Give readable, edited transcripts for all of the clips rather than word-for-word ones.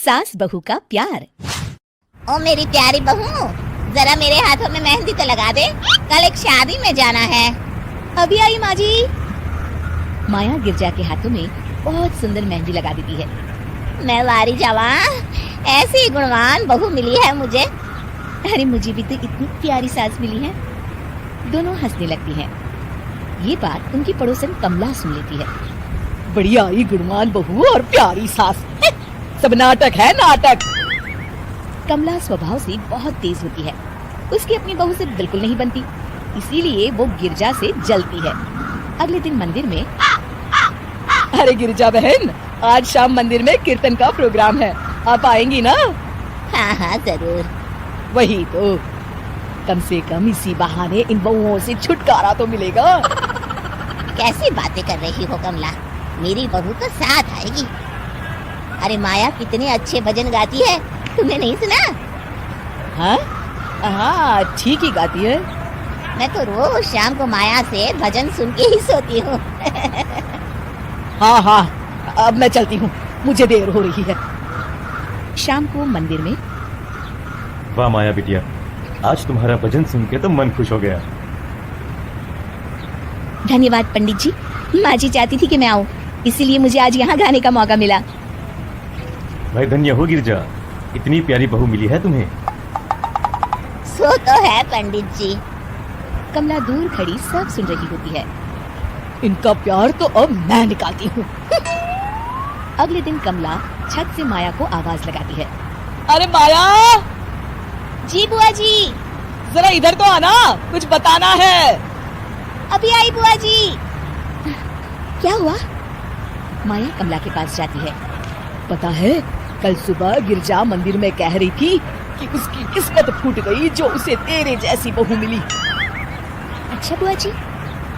सास बहू का प्यार। ओ मेरी प्यारी बहू, जरा मेरे हाथों में मेहंदी तो लगा दे, कल एक शादी में जाना है। अभी आई माँ जी। माया गिरजा के हाथों में बहुत सुंदर मेहंदी लगा देती है। मैं वारी जावा, ऐसी गुणवान बहू मिली है मुझे। अरे मुझे भी तो इतनी प्यारी सास मिली है। दोनों हंसने लगती हैं। ये बात उनकी पड़ोसन कमला सुन लेती है। बढ़िया ही गुणवान बहू और प्यारी सास, सब नाटक है नाटक। कमला स्वभाव से बहुत तेज होती है। उसकी अपनी बहू से बिल्कुल नहीं बनती, इसीलिए वो गिरजा से जलती है। अगले दिन मंदिर में, अरे गिरजा बहन, आज शाम मंदिर में कीर्तन का प्रोग्राम है, आप आएंगी ना? हाँ हाँ जरूर। वही तो, कम से कम इसी बहाने इन बहुओं से छुटकारा तो मिलेगा। कैसी बातें कर रही हो कमला, मेरी बहू तो साथ आएगी। अरे माया कितने अच्छे भजन गाती है, तुमने नहीं सुना? हाँ हाँ, ठीक ही गाती है। मैं तो रोज शाम को माया से भजन सुन के ही सोती हूँ। हाँ हाँ, अब मैं चलती हूँ, मुझे देर हो रही है। शाम को मंदिर में, वाह माया बिटिया, आज तुम्हारा भजन सुन के तो मन खुश हो गया। धन्यवाद पंडित जी। माँ जी चाहती थी कि मैं आऊँ, इसीलिए मुझे आज यहाँ गाने का मौका मिला। भाई धन्य हो गिरजा, इतनी प्यारी बहू मिली है तुम्हें। सो तो है पंडित जी। कमला दूर खड़ी सब सुन रही होती है। इनका प्यार तो अब मैं निकालती हूँ। अगले दिन कमला छत से माया को आवाज लगाती है। अरे माया, जी बुआ जी। जरा इधर तो आना, कुछ बताना है। अभी आई बुआ जी। क्या हुआ? माया कमला के पास जाती है। पता है, कल सुबह गिरजा मंदिर में कह रही थी कि उसकी किस्मत फूट गई जो उसे तेरे जैसी बहू मिली। अच्छा बुआ जी,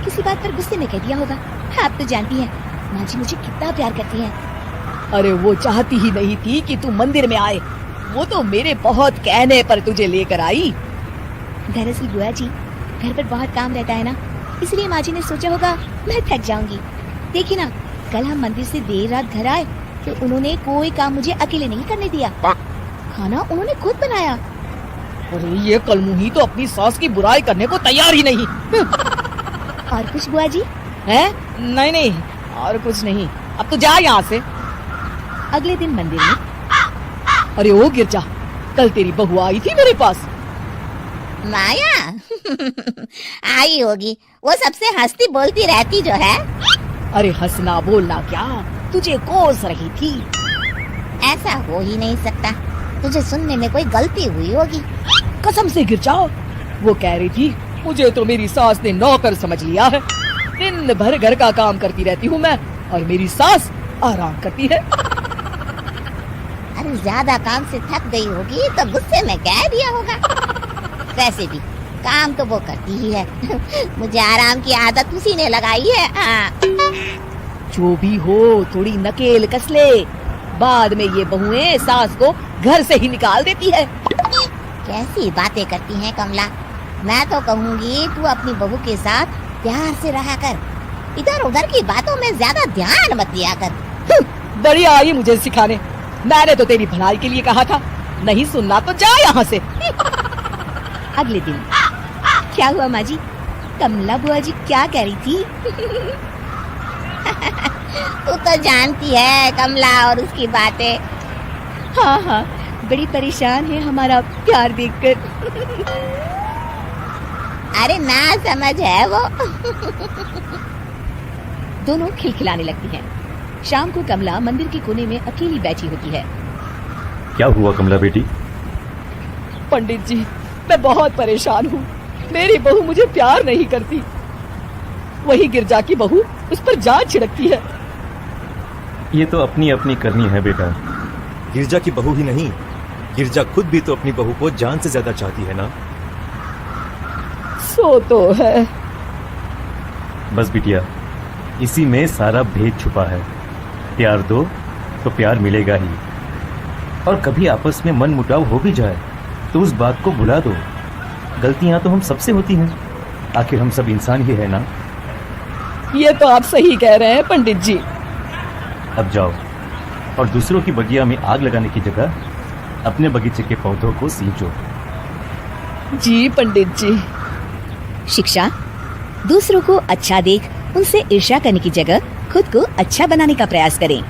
किसी बात पर गुस्से में कह दिया होगा। आप तो जानती हैं माँ जी मुझे कितना प्यार करती हैं। अरे वो चाहती ही नहीं थी कि तू मंदिर में आए, वो तो मेरे बहुत कहने पर तुझे लेकर आई। दरअसल बुआ जी, घर पर बहुत काम रहता है ना, इसलिए माँ जी ने सोचा होगा मैं थक जाऊंगी। देखिए ना, कल हम मंदिर से देर रात घर आए तो उन्होंने कोई काम मुझे अकेले नहीं करने दिया। खाना उन्होंने खुद बनाया। अरे ये कलमुही तो अपनी सास की बुराई करने को तैयार ही नहीं। और कुछ बुआ जी? है? नहीं नहीं, और कुछ नहीं, अब तो जा यहाँ से। अगले दिन मंदिर में, अरे ओ गिरजा, कल तेरी बहू आई थी मेरे पास। माया आई होगी, वो सबसे हंसती बोलती रहती जो है। अरे हंसना बोलना क्या, तुझे कोस रही थी। ऐसा हो ही नहीं सकता, तुझे सुनने में कोई गलती हुई होगी। कसम से गिरजा, वो कह रही थी मुझे तो मेरी सास ने नौकर समझ लिया है। दिन भर घर का काम करती रहती हूँ मैं, और मेरी सास आराम करती है। अरे ज्यादा काम से थक गई होगी तो गुस्से में कह दिया होगा। वैसे भी काम तो वो करती ही है। मुझे आराम की आदत उसी ने लगाई है। जो भी हो, थोड़ी नकेल कस ले, बाद में ये बहुएं सास को घर से ही निकाल देती है। कैसी बातें करती हैं कमला, मैं तो कहूँगी तू अपनी बहू के साथ प्यार से रहा कर, इधर उधर की बातों में ज्यादा ध्यान मत दिया कर। बड़ी आई मुझे सिखाने, मैंने तो तेरी भलाई के लिए कहा था, नहीं सुनना तो जा यहाँ से। अगले दिन, क्या हुआ माँ जी? कमला बुआ जी क्या कह रही थी? तू तो जानती है कमला और उसकी बातें। हाँ हाँ, बड़ी परेशान है हमारा प्यार देखकर। अरे ना समझ है वो। दोनों खिलखिलाने लगती हैं। शाम को कमला मंदिर के कोने में अकेली बैठी होती है। क्या हुआ कमला बेटी? पंडित जी, मैं बहुत परेशान हूँ, मेरी बहू मुझे प्यार नहीं करती। वही गिरजा की बहू उस पर जान छिड़कती है। ये तो अपनी अपनी करनी है बेटा। गिरजा की बहू ही नहीं, गिरजा खुद भी तो अपनी बहू को जान से ज्यादा चाहती है ना। सो तो है। बस बिटिया, इसी में सारा भेद छुपा है। प्यार दो तो प्यार मिलेगा ही, और कभी आपस में मन मुटाव हो भी जाए तो उस बात को भुला दो। गलतियां तो हम सबसे होती हैं, आखिर हम सब इंसान ही है ना। ये तो आप सही कह रहे हैं पंडित जी। अब जाओ, और दूसरों की बगिया में आग लगाने की जगह अपने बगीचे के पौधों को सींचो। जी पंडित जी। शिक्षा, दूसरों को अच्छा देख उनसे ईर्ष्या करने की जगह खुद को अच्छा बनाने का प्रयास करें।